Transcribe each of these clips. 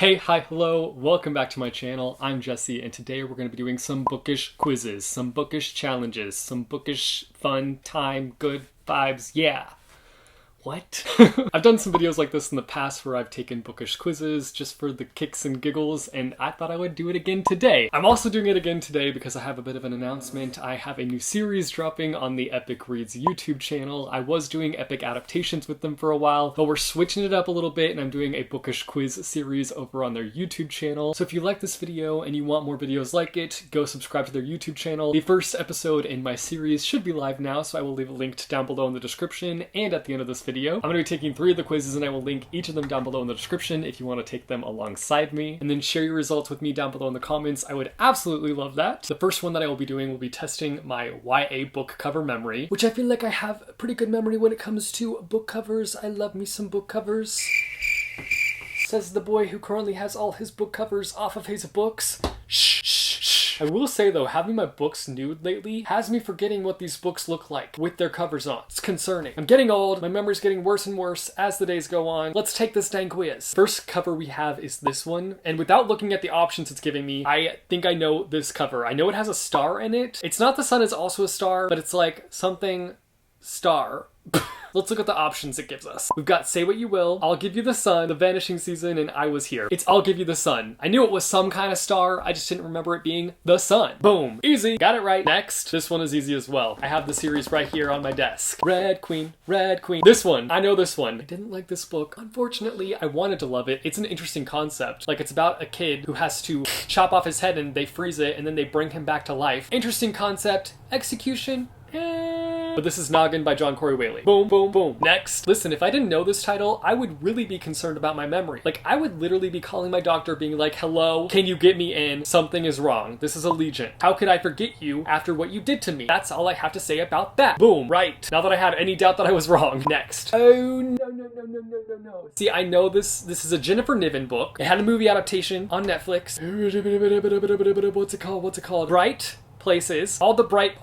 Hey, hi, hello, welcome back to my channel. I'm Jesse, and today we're going to be doing some bookish quizzes, some bookish challenges, some bookish fun time, good vibes, yeah. What? I've done some videos like this in the past where I've taken bookish quizzes just for the kicks and giggles, and I thought I would do it again today. I'm also doing it again today because I have a bit of an announcement. I have a new series dropping on the Epic Reads YouTube channel. I was doing epic adaptations with them for a while, but we're switching it up a little bit and I'm doing a bookish quiz series over on their YouTube channel. So if you like this video and you want more videos like it, go subscribe to their YouTube channel. The first episode in my series should be live now, so I will leave it linked down below in the description and at the end of this video. I'm going to be taking 3 of the quizzes and I will link each of them down below in the description if you want to take them alongside me. And then share your results with me down below in the comments. I would absolutely love that. The first one that I will be doing will be testing my YA book cover memory, which I feel like I have a pretty good memory when it comes to book covers. I love me some book covers. Says the boy who currently has all his book covers off of his books. Shh, shh, shh. I will say though, having my books nude lately has me forgetting what these books look like with their covers on. It's concerning. I'm getting old, my memory's getting worse and worse as the days go on. Let's take this dang quiz. First cover we have is this one, and without looking at the options it's giving me, I think I know this cover. I know it has a star in it. It's not the sun is also a star, but it's like something star. Let's look at the options it gives us. We've got Say What You Will, I'll Give You the Sun, The Vanishing Season, and I Was Here. It's I'll Give You the Sun. I knew it was some kind of star, I just didn't remember it being the sun. Boom. Easy. Got it right. Next. This one is easy as well. I have the series right here on my desk. Red Queen, Red Queen. This one. I know this one. I didn't like this book. Unfortunately, I wanted to love it. It's an interesting concept. Like, it's about a kid who has to chop off his head and they freeze it and then they bring him back to life. Interesting concept. Execution. But this is Noggin by John Corey Whaley. Boom, boom, boom. Next. Listen, if I didn't know this title, I would really be concerned about my memory. Like, I would literally be calling my doctor being like, hello, can you get me in? Something is wrong. This is Allegiant. How could I forget you after what you did to me? That's all I have to say about that. Boom. Right. Now that I had any doubt that I was wrong. Next. Oh, no. See, I know this is a Jennifer Niven book. It had a movie adaptation on Netflix. What's it called? Bright Places, all the bright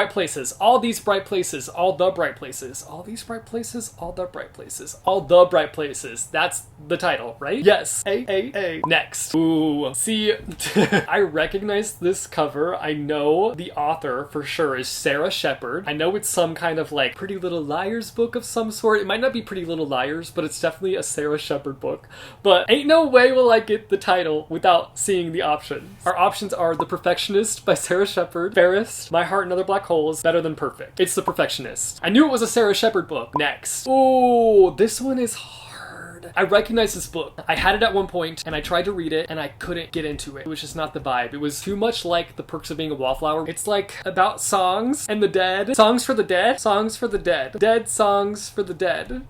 places, all these bright places, all the bright places, all these bright places, all the bright places, all the bright places. That's the title, right? Yes. A. Next. Ooh. See, I recognize this cover. I know the author for sure is Sarah Shepard. I know it's some kind of like Pretty Little Liars book of some sort. It might not be Pretty Little Liars, but it's definitely a Sarah Shepard book. But ain't no way will I get the title without seeing the options. Our options are The Perfectionist by Sarah Shepard, Fairest, My Heart and Other Black Holes, Better Than Perfect. It's The Perfectionist. I knew it was a Sarah Shepard book. Next. Ooh, this one is hard. I recognize this book. I had it at one point and I tried to read it and I couldn't get into it. It was just not the vibe. It was too much like The Perks of Being a Wallflower. It's like about songs and the dead. Songs for the dead. Songs for the dead. Dead songs for the dead.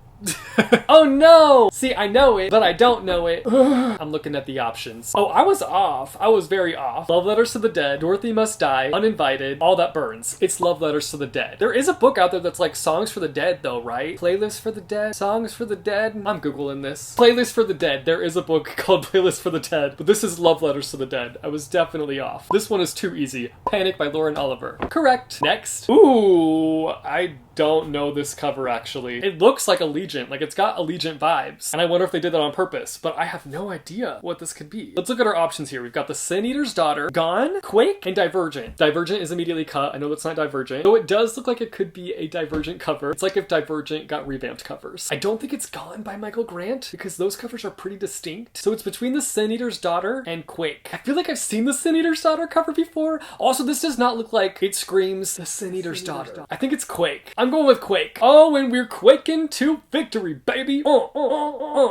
Oh no! See, I know it, but I don't know it. I'm looking at the options. Oh, I was off. I was very off. Love Letters to the Dead, Dorothy Must Die, Uninvited, All That Burns. It's Love Letters to the Dead. There is a book out there that's like Songs for the Dead though, right? Playlist for the Dead? Songs for the Dead? I'm Googling this. Playlist for the Dead. There is a book called Playlist for the Dead, but this is Love Letters to the Dead. I was definitely off. This one is too easy. Panic by Lauren Oliver. Correct. Next. Ooh, I don't know this cover actually. It looks like Allegiant, like it's got Allegiant vibes. And I wonder if they did that on purpose, but I have no idea what this could be. Let's look at our options here. We've got The Sin Eater's Daughter, Gone, Quake, and Divergent. Divergent is immediately cut. I know that's not Divergent. Though it does look like it could be a Divergent cover. It's like if Divergent got revamped covers. I don't think it's Gone by Michael Grant because those covers are pretty distinct. So it's between The Sin Eater's Daughter and Quake. I feel like I've seen The Sin Eater's Daughter cover before. Also, this does not look like it screams The Sin Eater's Daughter. I think it's Quake. I'm going with Quake. Oh, and we're quaking to victory, baby.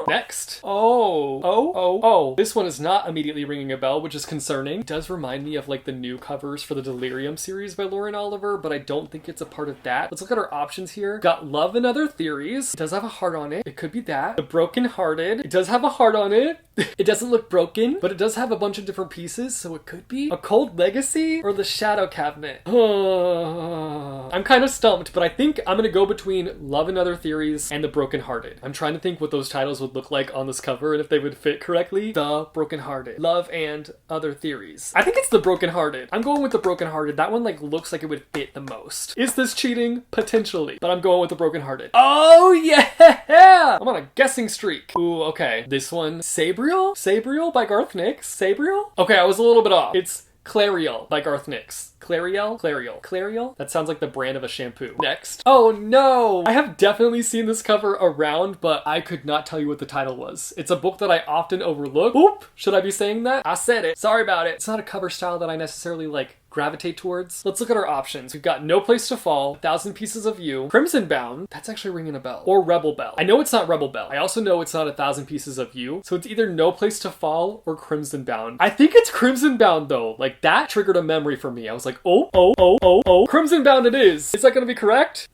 Next. Oh. This one is not immediately ringing a bell, which is concerning. It does remind me of like the new covers for the Delirium series by Lauren Oliver, but I don't think it's a part of that. Let's look at our options here. Got Love and Other Theories. It does have a heart on it. It could be that. The Broken Hearted. It does have a heart on it. It doesn't look broken, but it does have a bunch of different pieces, so it could be A Cold Legacy or The Shadow Cabinet. I'm kind of stumped, but I think I'm gonna go between Love and Other Theories and The Broken Hearted. I'm trying to think what those titles would look like on this cover and if they would fit correctly. The Broken Hearted. Love and Other Theories. I think it's The Broken Hearted. I'm going with The Broken Hearted. That one like looks like it would fit the most. Is this cheating? Potentially. But I'm going with The Broken Hearted. Oh yeah! I'm on a guessing streak. Ooh, okay. This one, Sabre Sabriel by Garth Nix? Sabriel? Okay, I was a little bit off. It's Clariel by Garth Nix. Clariel? That sounds like the brand of a shampoo. Next. Oh no! I have definitely seen this cover around, but I could not tell you what the title was. It's a book that I often overlook. Oop! Should I be saying that? I said it. Sorry about it. It's not a cover style that I necessarily gravitate towards. Let's look at our options. We've got No Place to Fall, 1,000 Pieces of You, Crimson Bound, that's actually ringing a bell, or Rebel Bell. I know it's not Rebel Bell. I also know it's not 1,000 Pieces of You, so it's either No Place to Fall or Crimson Bound. I think it's Crimson Bound though. That triggered a memory for me. I was like, oh, Crimson Bound it is. Is that gonna be correct?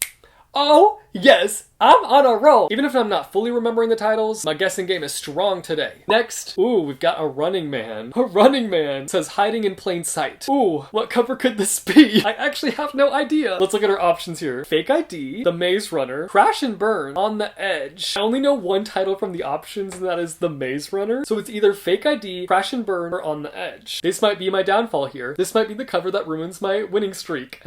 Oh, yes, I'm on a roll. Even if I'm not fully remembering the titles, my guessing game is strong today. Next, ooh, we've got A Running Man. A Running Man says Hiding in Plain Sight. Ooh, what cover could this be? I actually have no idea. Let's look at our options here. Fake ID, The Maze Runner, Crash and Burn, On the Edge. I only know one title from the options, and that is The Maze Runner. So it's either Fake ID, Crash and Burn, or On the Edge. This might be my downfall here. This might be the cover that ruins my winning streak.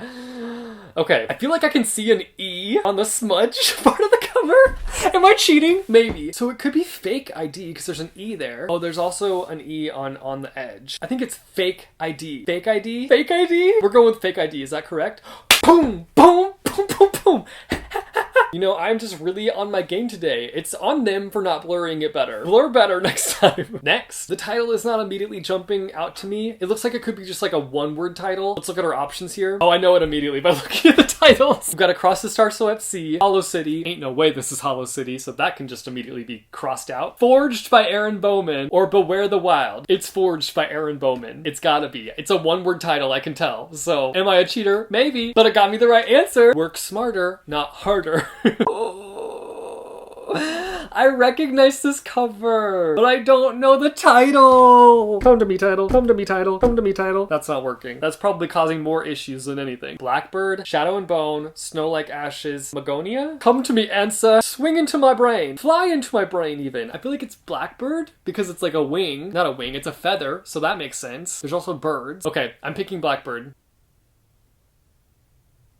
Okay, I feel like I can see an E on the smudge part of the cover. Am I cheating? Maybe. So it could be Fake ID because there's an E there. Oh, there's also an E on the edge. I think it's Fake ID. Fake ID? Fake ID? We're going with Fake ID. Is that correct? Boom, boom, boom, boom, boom. You know, I'm just really on my game today. It's on them for not blurring it better. Blur better next time. Next. The title is not immediately jumping out to me. It looks like it could be just a one-word title. Let's look at our options here. Oh, I know it immediately by looking at the titles. We've got Across the Stars So at Sea, Hollow City. Ain't no way this is Hollow City, so that can just immediately be crossed out. Forged by Aaron Bowman, or Beware the Wild. It's Forged by Aaron Bowman. It's gotta be. It's a one-word title, I can tell. So, am I a cheater? Maybe. But it got me the right answer. Work smarter, not harder. I recognize this cover, but I don't know the title. Come to me, title. Come to me, title. Come to me, title. That's not working. That's probably causing more issues than anything. Blackbird, Shadow and Bone, Snow Like Ashes, Magonia? Come to me, Ansa. Swing into my brain. Fly into my brain, even. I feel like it's Blackbird because it's like a wing. Not a wing, it's a feather, so that makes sense. There's also birds. Okay, I'm picking Blackbird.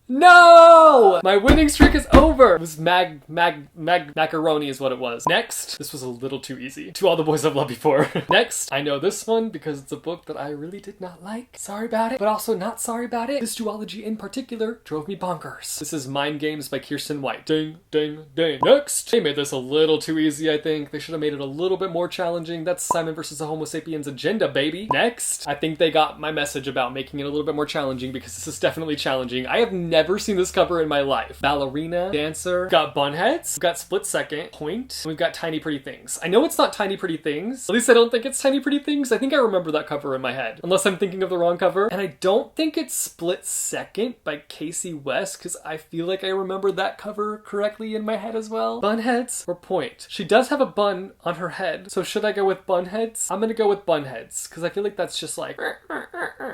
No! My winning streak is over! It was macaroni is what it was. Next, this was a little too easy. To All the Boys I've Loved Before. Next, I know this one because it's a book that I really did not like. Sorry about it, but also not sorry about it. This duology in particular drove me bonkers. This is Mind Games by Kirsten White. Ding, ding, ding. Next! They made this a little too easy, I think. They should have made it a little bit more challenging. That's Simon vs. the Homo Sapiens Agenda, baby. Next, I think they got my message about making it a little bit more challenging because this is definitely challenging. I have never seen this cover in my life. Ballerina, Dancer, we've got Bunheads, we've got Split Second, Point, and we've got Tiny Pretty Things. I know it's not Tiny Pretty Things. At least I don't think it's Tiny Pretty Things. I think I remember that cover in my head, unless I'm thinking of the wrong cover. And I don't think it's Split Second by Casey West, because I feel like I remember that cover correctly in my head as well. Bunheads or Point? She does have a bun on her head, so should I go with Bunheads? I'm gonna go with Bunheads, because I feel like that's just like...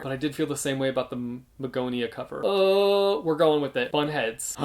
But I did feel the same way about the Magonia cover. We're going with it. Bunheads.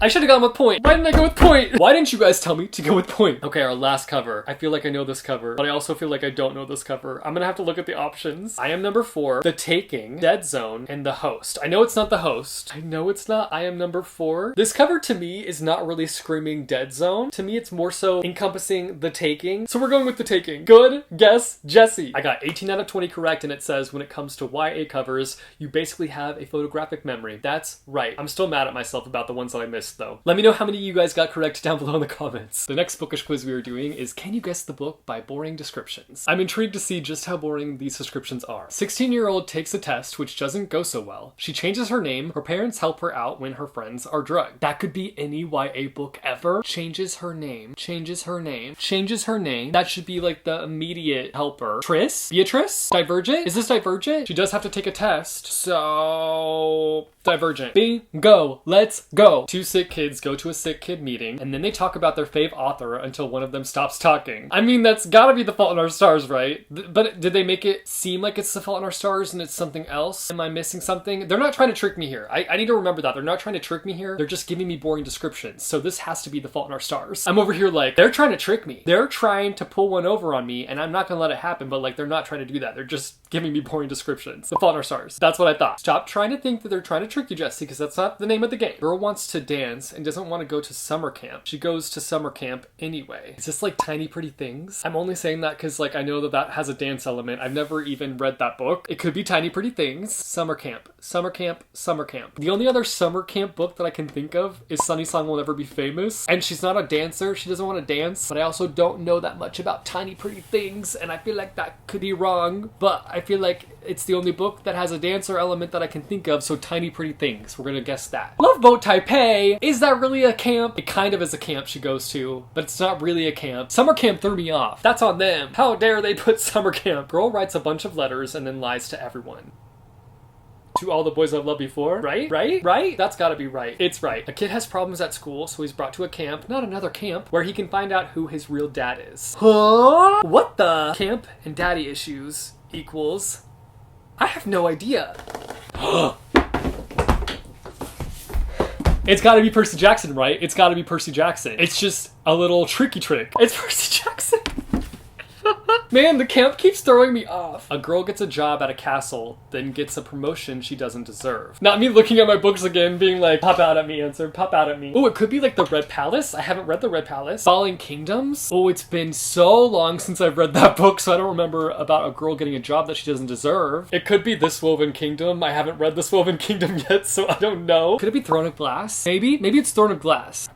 I should have gone with Point. Why didn't I go with Point? Why didn't you guys tell me to go with Point? Okay, our last cover. I feel like I know this cover, but I also feel like I don't know this cover. I'm gonna have to look at the options. I Am Number 4, The Taking, Dead Zone, and The Host. I know it's not The Host. I know it's not I Am Number 4. This cover to me is not really screaming Dead Zone. To me, it's more so encompassing The Taking. So we're going with The Taking. Good guess, Jesse. I got 18 out of 20 correct, and it says when it comes to YA covers, you basically have a photographic memory. That's right. I'm still mad at myself about the ones that I missed though. Let me know how many of you guys got correct down below in the comments. The next bookish quiz we are doing is Can You Guess the Book by Boring Descriptions. I'm intrigued to see just how boring these descriptions are. 16-year-old takes a test which doesn't go so well. She changes her name. Her parents help her out when her friends are drugged. That could be any YA book ever. Changes her name. Changes her name. Changes her name. That should be like the immediate helper. Tris? Beatrice? Divergent? Is this Divergent? She does have to take a test. So... Divergent. Bingo. Let's go. Two sick kids go to a sick kid meeting, and then they talk about their fave author until one of them stops talking. I mean, that's gotta be The Fault in Our Stars, right? But did they make it seem like it's The Fault in Our Stars and it's something else? Am I missing something? They're not trying to trick me here. I need to remember that. They're not trying to trick me here. They're just giving me boring descriptions. So this has to be The Fault in Our Stars. I'm over here like, they're trying to trick me. They're trying to pull one over on me, and I'm not gonna let it happen, but like, they're not trying to do that. They're just giving me boring descriptions. The Fault in Our Stars. That's what I thought. Stop trying to think that they're trying to trick you, Jesse, because that's not the name of the game. Girl wants to dance and doesn't want to go to summer camp. She goes to summer camp anyway. Is this like Tiny Pretty Things? I'm only saying that because like I know that that has a dance element. I've never even read that book. It could be Tiny Pretty Things. Summer camp. Summer camp. Summer camp. The only other summer camp book that I can think of is Sunny Song Will Never Be Famous. And she's not a dancer. She doesn't want to dance. But I also don't know that much about Tiny Pretty Things. And I feel like that could be wrong. But I feel like it's the only book that has a dancer element that I can think of. So Tiny Pretty Things. We're gonna guess that. Love Boat Taipei. Is that really a camp? It kind of is a camp she goes to. But it's not really a camp. Summer camp threw me off. That's on them. How dare they put summer camp? Girl writes a bunch of letters and then lies to everyone. To all the boys I've loved before. Right? Right? Right? That's gotta be right. It's right. A kid has problems at school, so he's brought to a camp, not another camp, where he can find out who his real dad is. Huh? What the? Camp and daddy issues equals... I have no idea. It's gotta be Percy Jackson, right? It's gotta be Percy Jackson. It's just a little tricky trick. It's Percy Jackson. Man, the camp keeps throwing me off. A girl gets a job at a castle, then gets a promotion she doesn't deserve. Not me looking at my books again, being like, pop out at me, answer, pop out at me. Oh, it could be like the Red Palace. I haven't read the Red Palace. Falling Kingdoms. Oh, it's been so long since I've read that book, so I don't remember about a girl getting a job that she doesn't deserve. It could be This Woven Kingdom. I haven't read This Woven Kingdom yet, so I don't know. Could it be Throne of Glass? Maybe? Maybe it's Throne of Glass.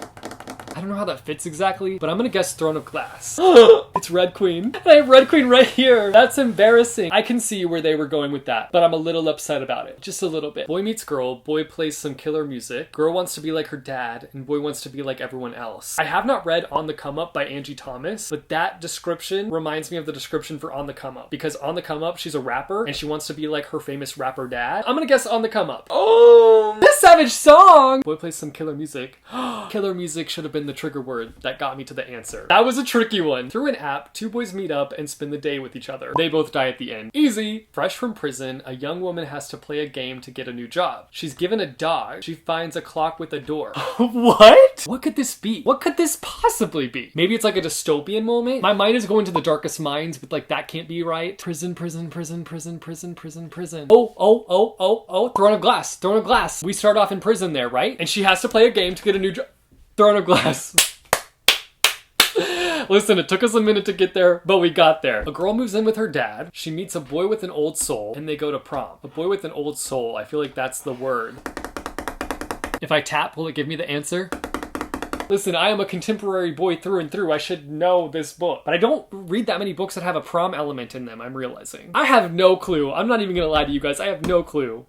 I don't know how that fits exactly, but I'm gonna guess Throne of Glass. It's Red Queen. I have Red Queen right here. That's embarrassing. I can see where they were going with that, but I'm a little upset about it. Just a little bit. Boy meets girl. Boy plays some killer music. Girl wants to be like her dad, and boy wants to be like everyone else. I have not read On the Come Up by Angie Thomas, but that description reminds me of the description for On the Come Up, because On the Come Up, she's a rapper, and she wants to be like her famous rapper dad. I'm gonna guess On the Come Up. Oh, this Savage Song! Boy plays some killer music. Killer music should have been the trigger word that got me to the answer. That was a tricky one. Through an app, two boys meet up and spend the day with each other. They both die at the end. Easy. Fresh from prison, a young woman has to play a game to get a new job. She's given a dog. She finds a clock with a door. What? What could this be? What could this possibly be? Maybe it's like a dystopian moment? My mind is going to the darkest minds, but like that can't be right. Prison, prison, prison, prison, prison, prison, prison. Oh. Throne of Glass. Throne of Glass. We start off in prison there, right? And she has to play a game to get a new job. Throne of Glass. Listen, it took us a minute to get there, but we got there. A girl moves in with her dad. She meets a boy with an old soul, and they go to prom. A boy with an old soul. I feel like that's the word. If I tap, will it give me the answer? Listen, I am a contemporary boy through and through. I should know this book. But I don't read that many books that have a prom element in them, I'm realizing. I have no clue. I'm not even gonna lie to you guys. I have no clue.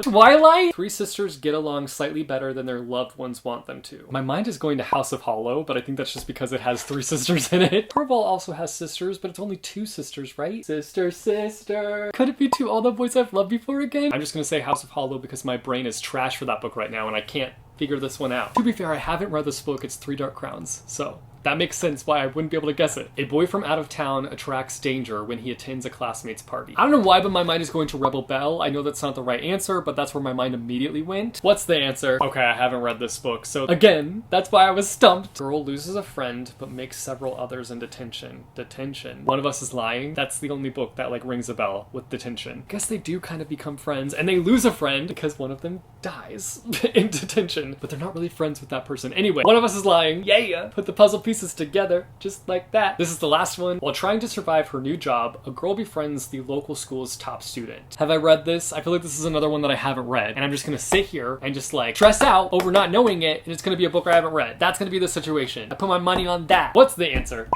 Twilight? Three sisters get along slightly better than their loved ones want them to. My mind is going to House of Hollow, but I think that's just because it has three sisters in it. Torvald also has sisters, but it's only two sisters, right? Sister, sister. Could it be To All the Boys I've Loved Before again? I'm just gonna say House of Hollow because my brain is trash for that book right now and I can't figure this one out. To be fair, I haven't read this book. It's Three Dark Crowns, so that makes sense why I wouldn't be able to guess it. A boy from out of town attracts danger when he attends a classmate's party. I don't know why, but my mind is going to Rebel Belle. I know that's not the right answer, but that's where my mind immediately went. What's the answer? Okay, I haven't read this book, so again, that's why I was stumped. Girl loses a friend, but makes several others in detention. Detention. One of Us is Lying. That's the only book that like rings a bell with detention. I guess they do kind of become friends, and they lose a friend because one of them dies in detention, but they're not really friends with that person. Anyway, One of Us is Lying. Yeah! Put the puzzle pieces together, just like that. This is the last one. While trying to survive her new job, a girl befriends the local school's top student. Have I read this? I feel like this is another one that I haven't read, and I'm just gonna sit here and just like stress out over not knowing it, and it's gonna be a book I haven't read. That's gonna be the situation. I put my money on that. What's the answer?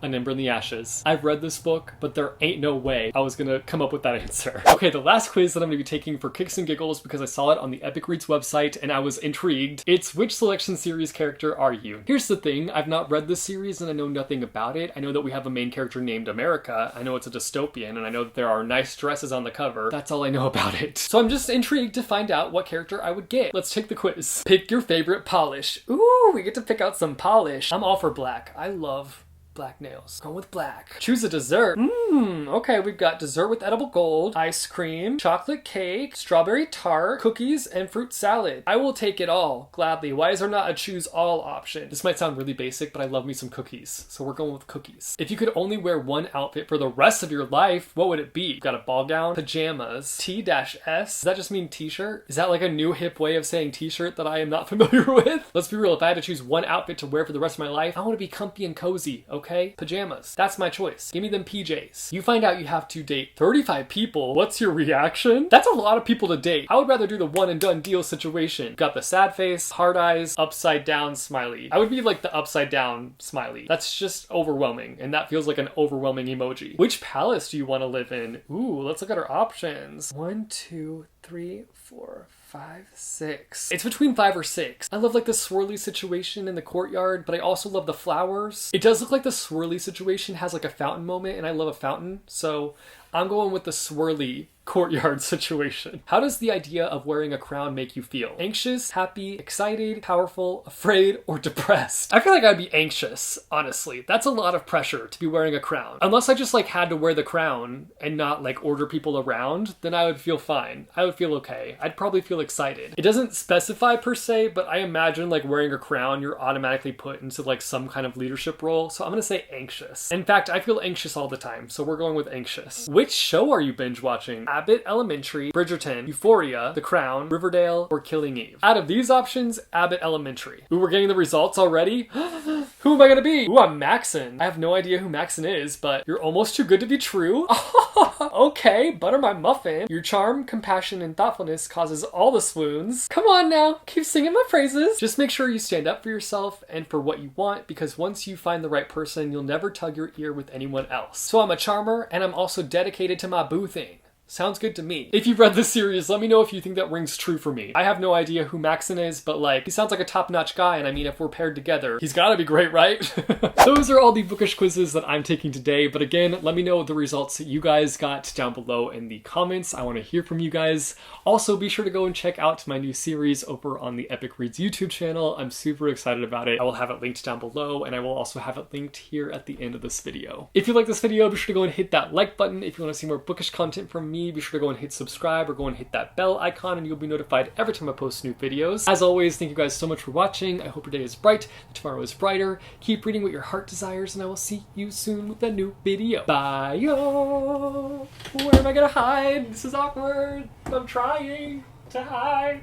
An Ember in the Ashes. I've read this book, but there ain't no way I was gonna come up with that answer. Okay, the last quiz that I'm gonna be taking for kicks and giggles because I saw it on the Epic Reads website and I was intrigued. It's which selection series character are you? Here's the thing, I've not read this series and I know nothing about it. I know that we have a main character named America. I know it's a dystopian and I know that there are nice dresses on the cover. That's all I know about it. So I'm just intrigued to find out what character I would get. Let's take the quiz. Pick your favorite polish. Ooh, we get to pick out some polish. I'm all for black. I love Black nails. Going with black. Choose a dessert. Okay, we've got dessert with edible gold, ice cream, chocolate cake, strawberry tart, cookies, and fruit salad. I will take it all, gladly. Why is there not a choose all option? This might sound really basic, but I love me some cookies, so we're going with cookies. If you could only wear one outfit for the rest of your life, what would it be? You've got a ball gown, pajamas, T-S. Does that just mean t-shirt? Is that like a new hip way of saying t-shirt that I am not familiar with? Let's be real, if I had to choose one outfit to wear for the rest of my life, I want to be comfy and cozy, okay? Pajamas. That's my choice. Give me them PJs. You find out you have to date 35 people. What's your reaction? That's a lot of people to date. I would rather do the one and done deal situation. Got the sad face, hard eyes, upside down smiley. I would be like the upside down smiley. That's just overwhelming, and that feels like an overwhelming emoji. Which palace do you want to live in? Ooh, let's look at our options. 1, 2, 3, 4, 5, 6. It's between 5 or 6. I love like the swirly situation in the courtyard, but I also love the flowers. It does look like the swirly situation has like a fountain moment, and I love a fountain, so I'm going with the swirly courtyard situation. How does the idea of wearing a crown make you feel? Anxious, happy, excited, powerful, afraid, or depressed? I feel like I'd be anxious, honestly. That's a lot of pressure to be wearing a crown. Unless I just like had to wear the crown and not like order people around, then I would feel fine. I would feel okay. I'd probably feel excited. It doesn't specify per se, but I imagine like wearing a crown, you're automatically put into like some kind of leadership role. So I'm gonna say anxious. In fact, I feel anxious all the time, so we're going with anxious. Which show are you binge watching? Abbott Elementary, Bridgerton, Euphoria, The Crown, Riverdale, or Killing Eve? Out of these options, Abbott Elementary. Ooh, we're getting the results already? Who am I gonna be? Ooh, I'm Maxon. I have no idea who Maxon is, but you're almost too good to be true. Okay, butter my muffin. Your charm, compassion, and thoughtfulness causes all the swoons. Come on now, keep singing my praises. Just make sure you stand up for yourself and for what you want, because once you find the right person, you'll never tug your ear with anyone else. So I'm a charmer, and I'm also dedicated to my boo thing. Sounds good to me. If you've read this series, let me know if you think that rings true for me. I have no idea who Maxon is, but like, he sounds like a top-notch guy, and I mean, if we're paired together, he's gotta be great, right? Those are all the bookish quizzes that I'm taking today, but again, let me know the results that you guys got down below in the comments. I want to hear from you guys. Also, be sure to go and check out my new series over on the Epic Reads YouTube channel. I'm super excited about it. I will have it linked down below, and I will also have it linked here at the end of this video. If you like this video, be sure to go and hit that like button. If you want to see more bookish content from me, be sure to go and hit subscribe or go and hit that bell icon, and you'll be notified every time I post new videos. As always, thank you guys so much for watching. I hope your day is bright, tomorrow is brighter. Keep reading what your heart desires, and I will see you soon with a new video. Bye, yo! Where am I gonna hide? This is awkward. I'm trying to hide.